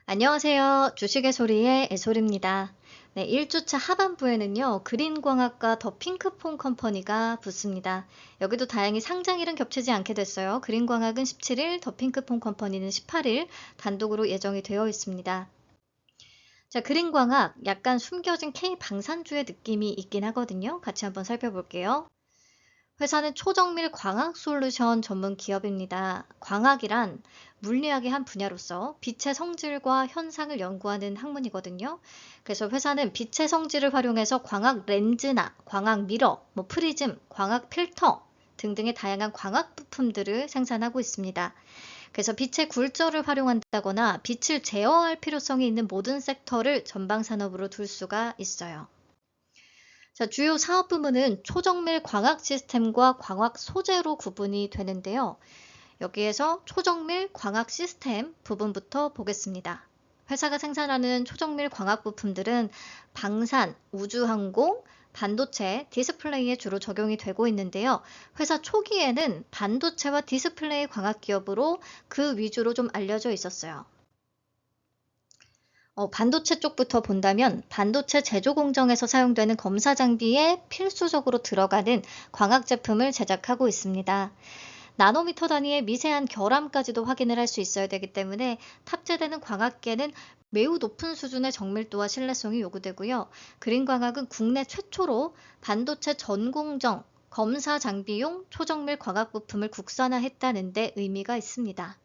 안녕하세요. 주식의 소리의 애솔입니다. 네, 1주차 하반부에는요, 그린광학과 더 핑크퐁 컴퍼니가 붙습니다. 여기도 다행히 상장일은 겹치지 않게 됐어요. 그린광학은 17일, 더 핑크퐁 컴퍼니는 18일 단독으로 예정이 되어 있습니다. 자, 그린광학 약간 숨겨진 K방산주의 느낌이 있긴 하거든요. 같이 한번 살펴볼게요. 회사는 초정밀 광학 솔루션 전문 기업입니다. 광학이란 물리학의 한 분야로서 빛의 성질과 현상을 연구하는 학문이거든요. 그래서 회사는 빛의 성질을 활용해서 광학 렌즈나 광학 미러, 프리즘, 광학 필터 등등의 다양한 광학 부품들을 생산하고 있습니다. 그래서 빛의 굴절을 활용한다거나 빛을 제어할 필요성이 있는 모든 섹터를 전방 산업으로 둘 수가 있어요. 자, 주요 사업 부문은 초정밀 광학 시스템과 광학 소재로 구분이 되는데요. 여기에서 초정밀 광학 시스템 부분부터 보겠습니다. 회사가 생산하는 초정밀 광학 부품들은 방산, 우주항공, 반도체, 디스플레이에 주로 적용이 되고 있는데요. 회사 초기에는 반도체와 디스플레이 광학 기업으로 그 위주로 좀 알려져 있었어요. 반도체 쪽부터 본다면 반도체 제조 공정에서 사용되는 검사 장비에 필수적으로 들어가는 광학 제품을 제작하고 있습니다. 나노미터 단위의 미세한 결함까지도 확인을 할 수 있어야 되기 때문에 탑재되는 광학계는 매우 높은 수준의 정밀도와 신뢰성이 요구되고요. 그린광학은 국내 최초로 반도체 전공정 검사 장비용 초정밀 광학 부품을 국산화했다는 데 의미가 있습니다.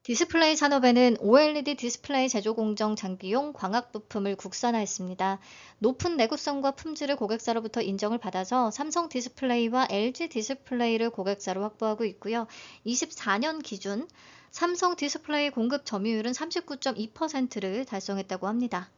디스플레이 산업에는 OLED 디스플레이 제조 공정 장비용 광학 부품을 국산화했습니다. 높은 내구성과 품질을 고객사로부터 인정을 받아서 삼성 디스플레이와 LG 디스플레이를 고객사로 확보하고 있고요. 24년 기준 삼성 디스플레이 공급 점유율은 39.2%를 달성했다고 합니다.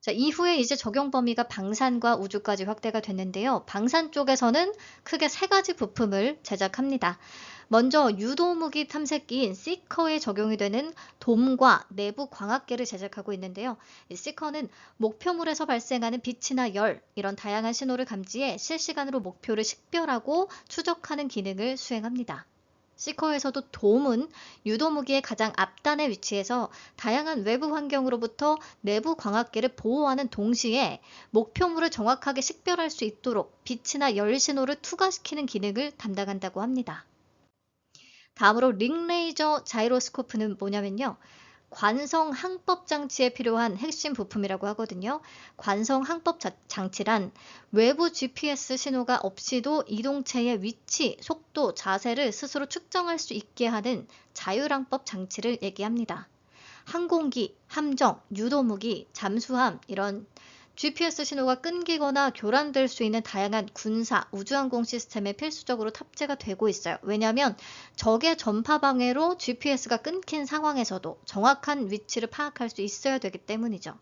자, 이후에 이제 적용 범위가 방산과 우주까지 확대가 됐는데요. 방산 쪽에서는 크게 세 가지 부품을 제작합니다. 먼저 유도무기 탐색기인 시커에 적용이 되는 돔과 내부 광학계를 제작하고 있는데요. 이 시커는 목표물에서 발생하는 빛이나 열, 이런 다양한 신호를 감지해 실시간으로 목표를 식별하고 추적하는 기능을 수행합니다. 시커에서도 돔은 유도무기의 가장 앞단에 위치해서 다양한 외부 환경으로부터 내부 광학계를 보호하는 동시에 목표물을 정확하게 식별할 수 있도록 빛이나 열 신호를 투과시키는 기능을 담당한다고 합니다. 다음으로 링레이저 자이로스코프는 뭐냐면요. 관성 항법 장치에 필요한 핵심 부품이라고 하거든요. 관성 항법 장치란 외부 GPS 신호가 없이도 이동체의 위치, 속도, 자세를 스스로 측정할 수 있게 하는 자율항법 장치를 얘기합니다. 항공기, 함정, 유도무기, 잠수함 이런 GPS 신호가 끊기거나 교란될 수 있는 다양한 군사, 우주항공 시스템에 필수적으로 탑재가 되고 있어요. 왜냐하면 적의 전파 방해로 GPS가 끊긴 상황에서도 정확한 위치를 파악할 수 있어야 되기 때문이죠.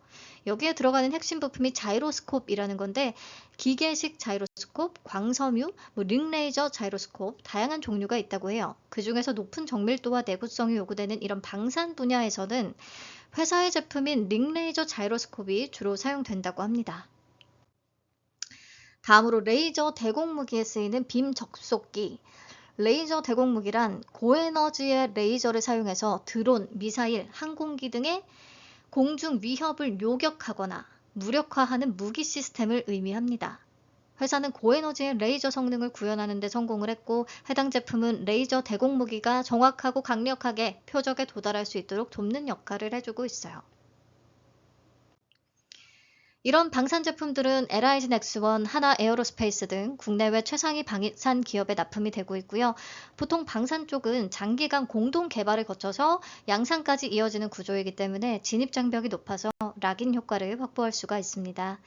여기에 들어가는 핵심 부품이 자이로스콥이라는 건데 기계식 자이로스콥, 광섬유, 링레이저 자이로스콥 다양한 종류가 있다고 해요. 그 중에서 높은 정밀도와 내구성이 요구되는 이런 방산 분야에서는 회사의 제품인 링레이저 자이로스콥이 주로 사용된다고 합니다. 다음으로 레이저 대공무기에 쓰이는 빔 접속기. 레이저 대공무기란 고에너지의 레이저를 사용해서 드론, 미사일, 항공기 등의 공중 위협을 요격하거나 무력화하는 무기 시스템을 의미합니다. 회사는 고에너지의 레이저 성능을 구현하는 데 성공을 했고 해당 제품은 레이저 대공무기가 정확하고 강력하게 표적에 도달할 수 있도록 돕는 역할을 해주고 있어요. 이런 방산 제품들은 LIG 넥스원, 하나 에어로스페이스 등 국내외 최상위 방산 기업에 납품이 되고 있고요. 보통 방산 쪽은 장기간 공동 개발을 거쳐서 양산까지 이어지는 구조이기 때문에 진입 장벽이 높아서 락인 효과를 확보할 수가 있습니다.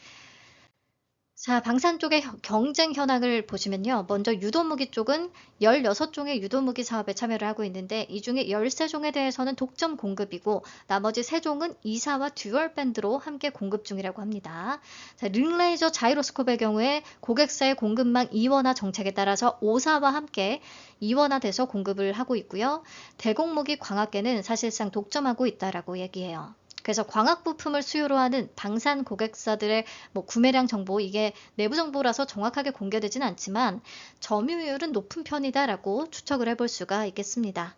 자, 방산 쪽의 경쟁 현황을 보시면요. 먼저 유도무기 쪽은 16종의 유도무기 사업에 참여를 하고 있는데 이 중에 13종에 대해서는 독점 공급이고 나머지 3종은 이사와 듀얼 밴드로 함께 공급 중이라고 합니다. 자, 링레이저 자이로스콥의 경우에 고객사의 공급망 이원화 정책에 따라서 5사와 함께 이원화돼서 공급을 하고 있고요. 대공무기 광학계는 사실상 독점하고 있다라고 얘기해요. 그래서 광학 부품을 수요로 하는 방산 고객사들의 구매량 정보, 이게 내부 정보라서 정확하게 공개되진 않지만 점유율은 높은 편이다라고 추측을 해볼 수가 있겠습니다.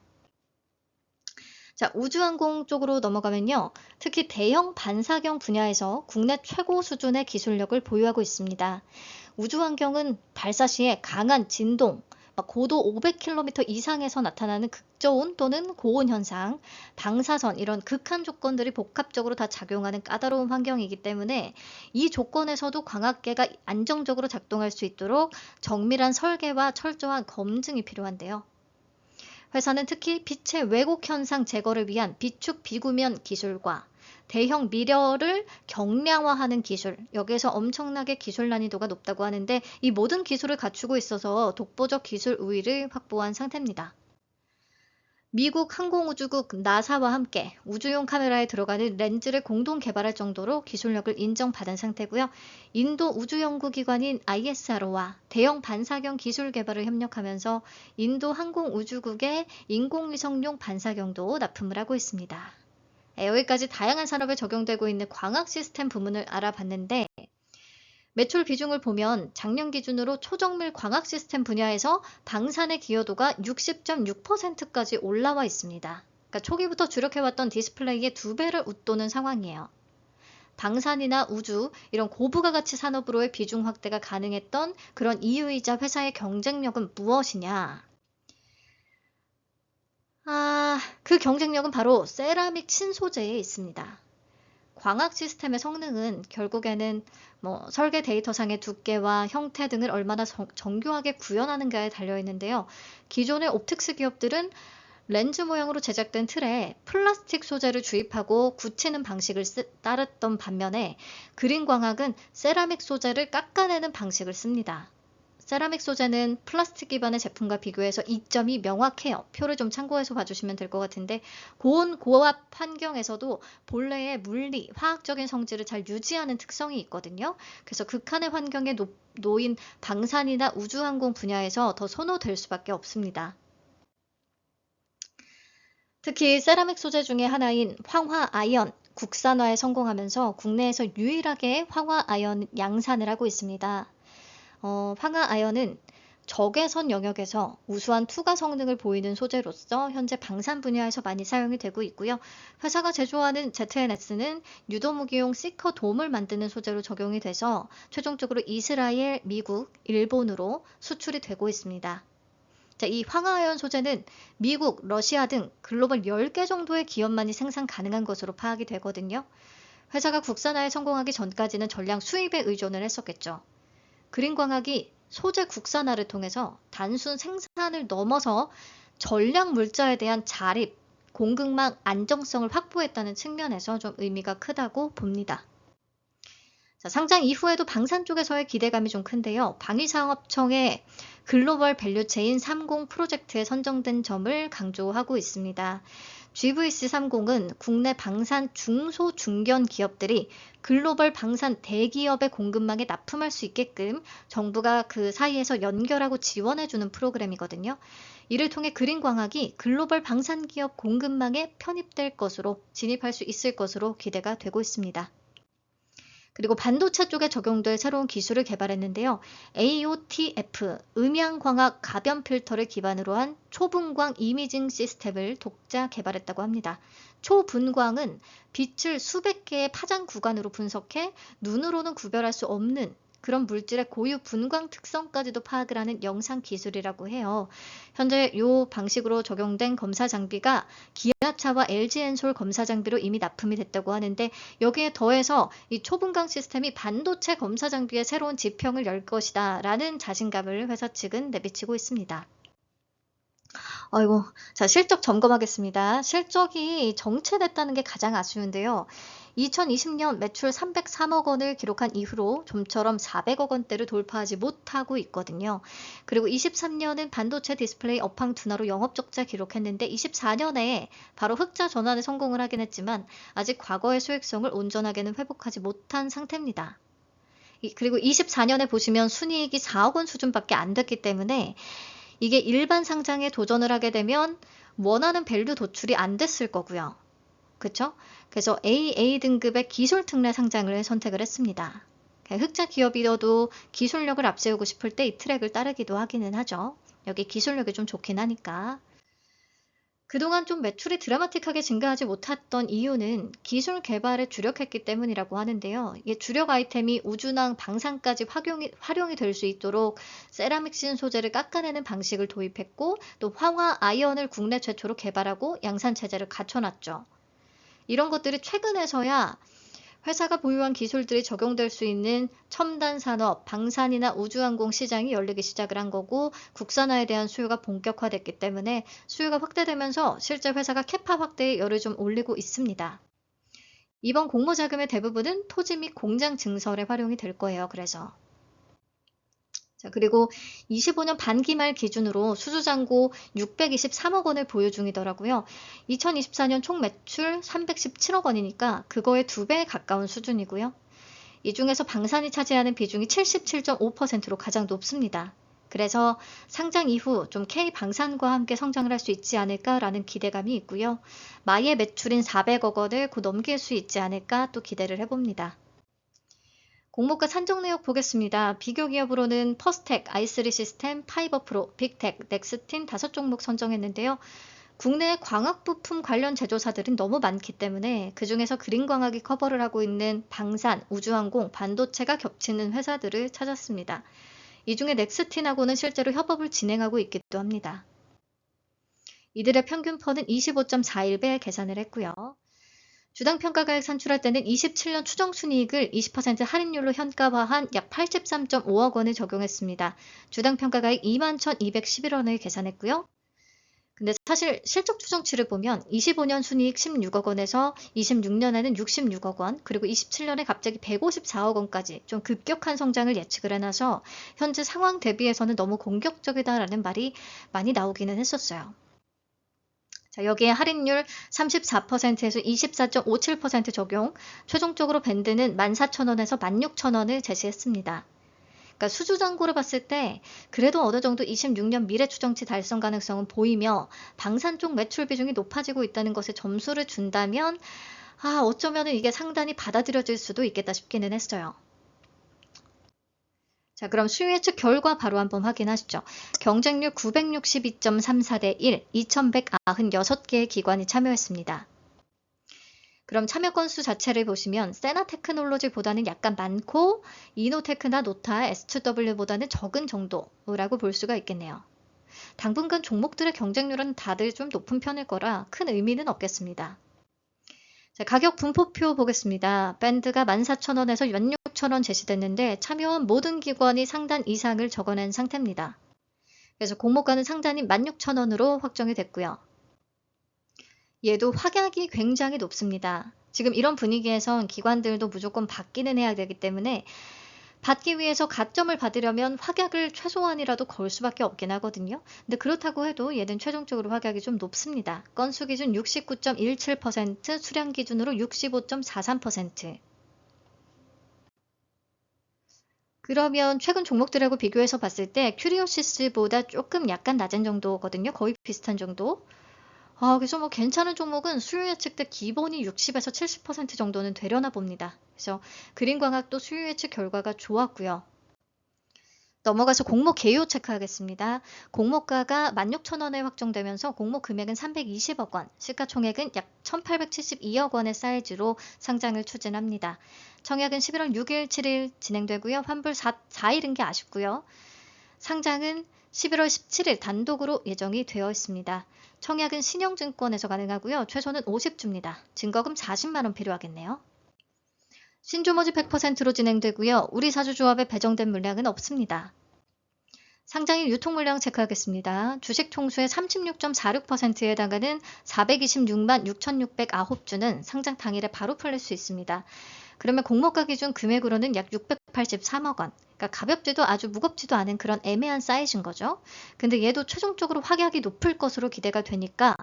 자, 우주항공 쪽으로 넘어가면요. 특히 대형 반사경 분야에서 국내 최고 수준의 기술력을 보유하고 있습니다. 우주환경은 발사 시에 강한 진동, 고도 500km 이상에서 나타나는 극저온 또는 고온 현상, 방사선 이런 극한 조건들이 복합적으로 다 작용하는 까다로운 환경이기 때문에 이 조건에서도 광학계가 안정적으로 작동할 수 있도록 정밀한 설계와 철저한 검증이 필요한데요. 회사는 특히 빛의 왜곡 현상 제거를 위한 비축 비구면 기술과 대형 미러를 경량화하는 기술, 여기에서 엄청나게 기술 난이도가 높다고 하는데 이 모든 기술을 갖추고 있어서 독보적 기술 우위를 확보한 상태입니다. 미국 항공우주국 나사와 함께 우주용 카메라에 들어가는 렌즈를 공동 개발할 정도로 기술력을 인정받은 상태고요. 인도 우주연구기관인 ISRO와 대형 반사경 기술 개발을 협력하면서 인도 항공우주국의 인공위성용 반사경도 납품을 하고 있습니다. 여기까지 다양한 산업에 적용되고 있는 광학 시스템 부문을 알아봤는데 매출 비중을 보면 작년 기준으로 초정밀 광학 시스템 분야에서 방산의 기여도가 60.6%까지 올라와 있습니다. 그러니까 초기부터 주력해왔던 디스플레이의 2배를 웃도는 상황이에요. 방산이나 우주 이런 고부가가치 산업으로의 비중 확대가 가능했던 그런 이유이자 회사의 경쟁력은 무엇이냐? 그 경쟁력은 바로 세라믹 친소재에 있습니다. 광학 시스템의 성능은 결국에는 설계 데이터상의 두께와 형태 등을 얼마나 정교하게 구현하는가에 달려있는데요. 기존의 옵틱스 기업들은 렌즈 모양으로 제작된 틀에 플라스틱 소재를 주입하고 굳히는 방식을 따랐던 반면에 그린광학은 세라믹 소재를 깎아내는 방식을 씁니다. 세라믹 소재는 플라스틱 기반의 제품과 비교해서 이점이 명확해요. 표를 좀 참고해서 봐주시면 될 것 같은데 고온 고압 환경에서도 본래의 물리, 화학적인 성질을 잘 유지하는 특성이 있거든요. 그래서 극한의 환경에 놓인 방산이나 우주항공 분야에서 더 선호될 수밖에 없습니다. 특히 세라믹 소재 중에 하나인 황화 아이언 국산화에 성공하면서 국내에서 유일하게 황화 아이언 양산을 하고 있습니다. 황화 아연은 적외선 영역에서 우수한 투과 성능을 보이는 소재로서 현재 방산 분야에서 많이 사용이 되고 있고요. 회사가 제조하는 ZNS는 유도무기용 시커 돔을 만드는 소재로 적용이 돼서 최종적으로 이스라엘, 미국, 일본으로 수출이 되고 있습니다. 자, 이 황화아연 소재는 미국, 러시아 등 글로벌 10개 정도의 기업만이 생산 가능한 것으로 파악이 되거든요. 회사가 국산화에 성공하기 전까지는 전량 수입에 의존을 했었겠죠. 그린광학이 소재 국산화를 통해서 단순 생산을 넘어서 전략 물자에 대한 자립, 공급망 안정성을 확보했다는 측면에서 좀 의미가 크다고 봅니다. 자, 상장 이후에도 방산 쪽에서의 기대감이 좀 큰데요. 방위산업청의 글로벌 밸류체인 30 프로젝트에 선정된 점을 강조하고 있습니다. GVC30은 국내 방산 중소 중견 기업들이 글로벌 방산 대기업의 공급망에 납품할 수 있게끔 정부가 그 사이에서 연결하고 지원해주는 프로그램이거든요. 이를 통해 그린광학이 글로벌 방산 기업 공급망에 편입될 것으로 진입할 수 있을 것으로 기대가 되고 있습니다. 그리고 반도체 쪽에 적용될 새로운 기술을 개발했는데요. AOTF, 음양광학 가변 필터를 기반으로 한 초분광 이미징 시스템을 독자 개발했다고 합니다. 초분광은 빛을 수백 개의 파장 구간으로 분석해 눈으로는 구별할 수 없는 그런 물질의 고유 분광 특성까지도 파악을 하는 영상 기술이라고 해요. 현재 이 방식으로 적용된 검사 장비가 기아차와 LG엔솔 검사 장비로 이미 납품이 됐다고 하는데 여기에 더해서 이 초분광 시스템이 반도체 검사 장비의 새로운 지평을 열 것이다 라는 자신감을 회사 측은 내비치고 있습니다. 아이고, 자, 실적 점검하겠습니다. 실적이 정체됐다는 게 가장 아쉬운데요. 2020년 매출 303억 원을 기록한 이후로 좀처럼 400억 원대를 돌파하지 못하고 있거든요. 그리고 23년은 반도체 디스플레이 업황 둔화로 영업적자 기록했는데 24년에 바로 흑자 전환에 성공을 하긴 했지만 아직 과거의 수익성을 온전하게는 회복하지 못한 상태입니다. 그리고 24년에 보시면 순이익이 4억 원 수준밖에 안 됐기 때문에 이게 일반 상장에 도전을 하게 되면 원하는 밸류 도출이 안 됐을 거고요. 그쵸? 그래서 AA 등급의 기술 특례 상장을 선택을 했습니다. 흑자 기업이어도 기술력을 앞세우고 싶을 때 이 트랙을 따르기도 하기는 하죠. 여기 기술력이 좀 좋긴 하니까. 그동안 좀 매출이 드라마틱하게 증가하지 못했던 이유는 기술 개발에 주력했기 때문이라고 하는데요. 이게 주력 아이템이 우주나 방산까지 활용이 될 수 있도록 세라믹신 소재를 깎아내는 방식을 도입했고, 또 황화 아이언을 국내 최초로 개발하고 양산 체제를 갖춰놨죠. 이런 것들이 최근에서야 회사가 보유한 기술들이 적용될 수 있는 첨단 산업, 방산이나 우주항공 시장이 열리기 시작을 한 거고, 국산화에 대한 수요가 본격화됐기 때문에 수요가 확대되면서 실제 회사가 캐파 확대에 열을 좀 올리고 있습니다. 이번 공모 자금의 대부분은 토지 및 공장 증설에 활용이 될 거예요. 그래서. 자, 그리고 25년 반기 말 기준으로 수주잔고 623억 원을 보유 중이더라고요. 2024년 총 매출 317억 원이니까 그거의 2배에 가까운 수준이고요. 이 중에서 방산이 차지하는 비중이 77.5%로 가장 높습니다. 그래서 상장 이후 좀 K방산과 함께 성장을 할 수 있지 않을까라는 기대감이 있고요. 마의 매출인 400억 원을 곧 넘길 수 있지 않을까 또 기대를 해봅니다. 공모가 산정 내역 보겠습니다. 비교 기업으로는 퍼스텍, i3 시스템, 파이버프로, 빅텍, 넥스틴 5종목 선정했는데요. 국내 광학 부품 관련 제조사들은 너무 많기 때문에 그중에서 그린광학이 커버를 하고 있는 방산, 우주항공, 반도체가 겹치는 회사들을 찾았습니다. 이 중에 넥스틴하고는 실제로 협업을 진행하고 있기도 합니다. 이들의 평균 펀은 25.41배 계산을 했고요. 주당 평가가액 산출할 때는 27년 추정순이익을 20% 할인율로 현가화한 약 83.5억 원을 적용했습니다. 주당 평가가액 21,211원을 계산했고요. 근데 사실 실적 추정치를 보면 25년 순이익 16억 원에서 26년에는 66억 원, 그리고 27년에 갑자기 154억 원까지 좀 급격한 성장을 예측을 해놔서 현재 상황 대비해서는 너무 공격적이다라는 말이 많이 나오기는 했었어요. 자, 여기에 할인율 34%에서 24.57% 적용, 최종적으로 밴드는 14,000원에서 16,000원을 제시했습니다. 그러니까 수주잔고를 봤을 때 그래도 어느 정도 26년 미래 추정치 달성 가능성은 보이며 방산 쪽 매출 비중이 높아지고 있다는 것에 점수를 준다면 어쩌면 이게 상단이 받아들여질 수도 있겠다 싶기는 했어요. 자, 그럼 수요 예측 결과 바로 한번 확인하시죠. 경쟁률 962.34대 1, 2196개의 기관이 참여했습니다. 그럼 참여 건수 자체를 보시면 세나테크놀로지보다는 약간 많고 이노테크나 노타, S2W보다는 적은 정도라고 볼 수가 있겠네요. 당분간 종목들의 경쟁률은 다들 좀 높은 편일 거라 큰 의미는 없겠습니다. 자, 가격 분포표 보겠습니다. 밴드가 14,000원에서 16,000원 제시됐는데 참여한 모든 기관이 상단 이상을 적어낸 상태입니다. 그래서 공모가는 상단이 16,000원으로 확정이 됐고요. 얘도 확약이 굉장히 높습니다. 지금 이런 분위기에선 기관들도 무조건 받기는 해야 되기 때문에 받기 위해서 가점을 받으려면 확약을 최소한이라도 걸 수밖에 없긴 하거든요. 근데 그렇다고 해도 얘는 최종적으로 확약이 좀 높습니다. 건수 기준 69.17%, 수량 기준으로 65.43%. 그러면 최근 종목들하고 비교해서 봤을 때 큐리오시스보다 조금 약간 낮은 정도거든요. 거의 비슷한 정도. 그래서 괜찮은 종목은 수요 예측 때 기본이 60에서 70% 정도는 되려나 봅니다. 그래서 그린광학도 수요 예측 결과가 좋았고요. 넘어가서 공모 개요 체크하겠습니다. 공모가가 16,000원에 확정되면서 공모 금액은 320억 원, 시가총액은 약 1,872억 원의 사이즈로 상장을 추진합니다. 청약은 11월 6일, 7일 진행되고요. 환불 4일인 게 아쉽고요. 상장은 11월 17일 단독으로 예정이 되어 있습니다. 청약은 신영증권에서 가능하고요. 최소는 50주입니다. 증거금 40만 원 필요하겠네요. 신조모지 100%로 진행되고요. 우리 사주조합에 배정된 물량은 없습니다. 상장일 유통 물량 체크하겠습니다. 주식 총수의 36.46%에 해당하는 426만 6,609주는 상장 당일에 바로 팔릴 수 있습니다. 그러면 공모가 기준 금액으로는 약 683억 원. 그러니까 가볍지도 아주 무겁지도 않은 그런 애매한 사이즈인 거죠. 근데 얘도 최종적으로 확약이 높을 것으로 기대가 되니까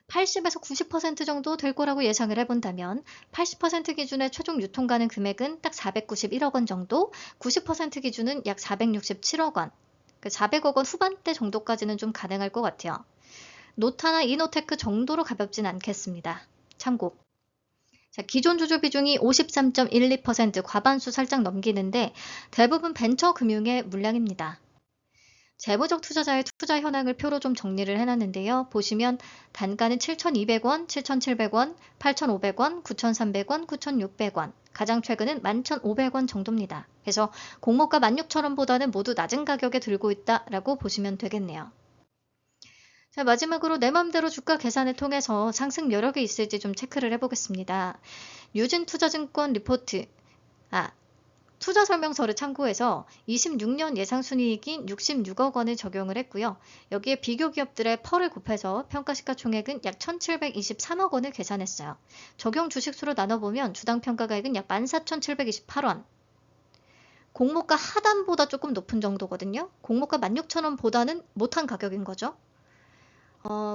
80에서 90% 정도 될 거라고 예상을 해본다면 80% 기준의 최종 유통 가능 금액은 딱 491억 원 정도, 90% 기준은 약 467억 원, 400억 원 후반대 정도까지는 좀 가능할 것 같아요. 노타나 이노테크 정도로 가볍진 않겠습니다. 참고. 자, 기존 주주 비중이 53.12%, 과반수 살짝 넘기는데 대부분 벤처 금융의 물량입니다. 재무적 투자자의 투자 현황을 표로 좀 정리를 해놨는데요. 보시면 단가는 7,200원, 7,700원, 8,500원, 9,300원, 9,600원. 가장 최근은 11,500원 정도입니다. 그래서 공모가 16,000원보다는 모두 낮은 가격에 들고 있다라고 보시면 되겠네요. 자, 마지막으로 내 맘대로 주가 계산을 통해서 상승 여력이 있을지 좀 체크를 해보겠습니다. 유진투자증권 리포트, 투자 설명서를 참고해서 26년 예상순이익인 66억 원을 적용을 했고요. 여기에 비교 기업들의 펄을 곱해서 평가시가총액은 약 1,723억 원을 계산했어요. 적용 주식수로 나눠보면 주당 평가가액은 약 14,728원. 공모가 하단보다 조금 높은 정도거든요. 공모가 16,000원보다는 못한 가격인 거죠.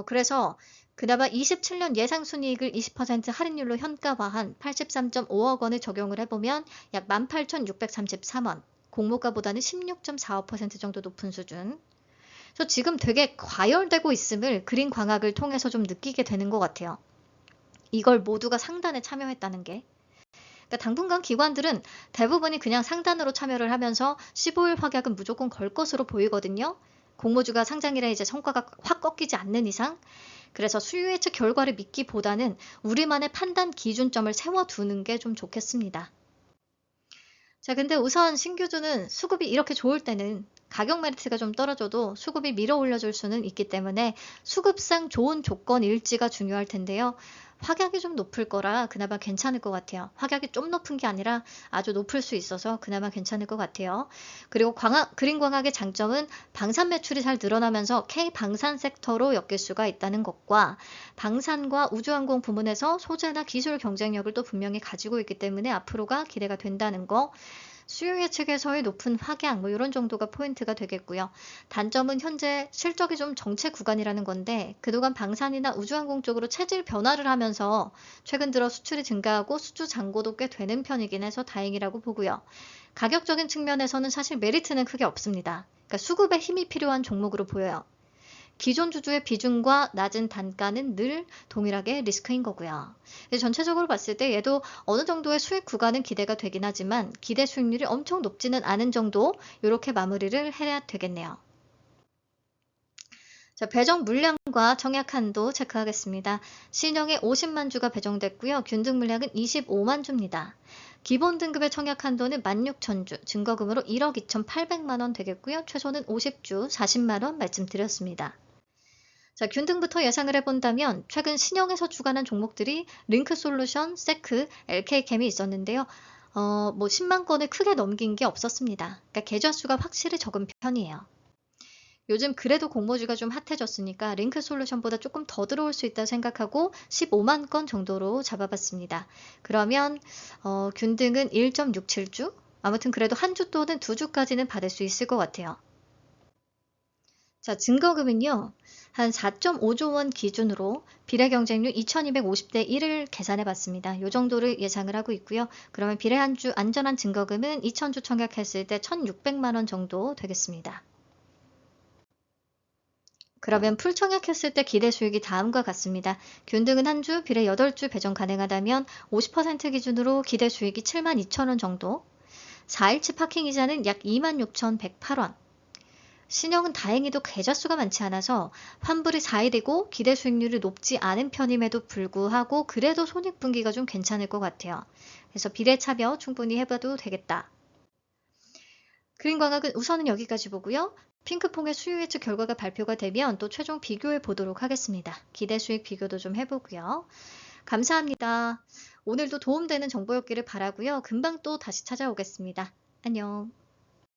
그래서 그나마 27년 예상순이익을 20% 할인율로 현가화한 83.5억 원을 적용을 해보면 약 18,633원, 공모가보다는 16.45% 정도 높은 수준. 그래서 지금 되게 과열되고 있음을 그린 광학을 통해서 좀 느끼게 되는 것 같아요. 이걸 모두가 상단에 참여했다는 게. 그러니까 당분간 기관들은 대부분이 그냥 상단으로 참여를 하면서 15일 확약은 무조건 걸 것으로 보이거든요. 공모주가 상장일에 이제 성과가 확 꺾이지 않는 이상. 그래서 수요 예측 결과를 믿기보다는 우리만의 판단 기준점을 세워두는 게 좀 좋겠습니다. 자, 근데 우선 신규주는 수급이 이렇게 좋을 때는 가격 메리트가 좀 떨어져도 수급이 밀어 올려줄 수는 있기 때문에 수급상 좋은 조건 일지가 중요할 텐데요. 확약이 좀 높을 거라 그나마 괜찮을 것 같아요. 확약이 좀 높은 게 아니라 아주 높을 수 있어서 그나마 괜찮을 것 같아요. 그리고 그린 광학의 장점은 방산 매출이 잘 늘어나면서 K방산 섹터로 엮일 수가 있다는 것과 방산과 우주항공 부문에서 소재나 기술 경쟁력을 또 분명히 가지고 있기 때문에 앞으로가 기대가 된다는 거. 수요 예측에서의 높은 확약 이런 정도가 포인트가 되겠고요. 단점은 현재 실적이 좀 정체 구간이라는 건데 그동안 방산이나 우주항공 쪽으로 체질 변화를 하면서 최근 들어 수출이 증가하고 수주 잔고도 꽤 되는 편이긴 해서 다행이라고 보고요. 가격적인 측면에서는 사실 메리트는 크게 없습니다. 그러니까 수급에 힘이 필요한 종목으로 보여요. 기존 주주의 비중과 낮은 단가는 늘 동일하게 리스크인 거고요. 전체적으로 봤을 때 얘도 어느 정도의 수익 구간은 기대가 되긴 하지만 기대 수익률이 엄청 높지는 않은 정도 이렇게 마무리를 해야 되겠네요. 자, 배정 물량과 청약 한도 체크하겠습니다. 신형에 50만 주가 배정됐고요. 균등 물량은 25만 주입니다. 기본 등급의 청약 한도는 16,000주, 증거금으로 1억 2,800만 원 되겠고요. 최소는 50주, 40만 원 말씀드렸습니다. 자, 균등부터 예상을 해본다면 최근 신형에서 주관한 종목들이 링크솔루션, 세크, LK캠이 있었는데요. 10만 건을 크게 넘긴 게 없었습니다. 그러니까 계좌 수가 확실히 적은 편이에요. 요즘 그래도 공모주가 좀 핫해졌으니까 링크솔루션보다 조금 더 들어올 수 있다 생각하고 15만 건 정도로 잡아봤습니다. 그러면 균등은 1.67주? 아무튼 그래도 한 주 또는 두 주까지는 받을 수 있을 것 같아요. 자, 증거금은요. 한 4.5조 원 기준으로 비례 경쟁률 2250대 1을 계산해 봤습니다. 이 정도를 예상을 하고 있고요. 그러면 비례 한 주 안전한 증거금은 2000주 청약했을 때 1600만 원 정도 되겠습니다. 그러면 풀 청약했을 때 기대 수익이 다음과 같습니다. 균등은 한 주, 비례 8주 배정 가능하다면 50% 기준으로 기대 수익이 72,000원 정도, 4일치 파킹 이자는 약 26,108원, 신형은 다행히도 계좌 수가 많지 않아서 환불이 4일이고 기대 수익률이 높지 않은 편임에도 불구하고 그래도 손익분기가 좀 괜찮을 것 같아요. 그래서 비례차별 충분히 해봐도 되겠다. 그린 광학은 우선은 여기까지 보고요. 핑크퐁의 수요 예측 결과가 발표가 되면 또 최종 비교해 보도록 하겠습니다. 기대 수익 비교도 좀 해보고요. 감사합니다. 오늘도 도움되는 정보였기를 바라고요. 금방 또 다시 찾아오겠습니다. 안녕.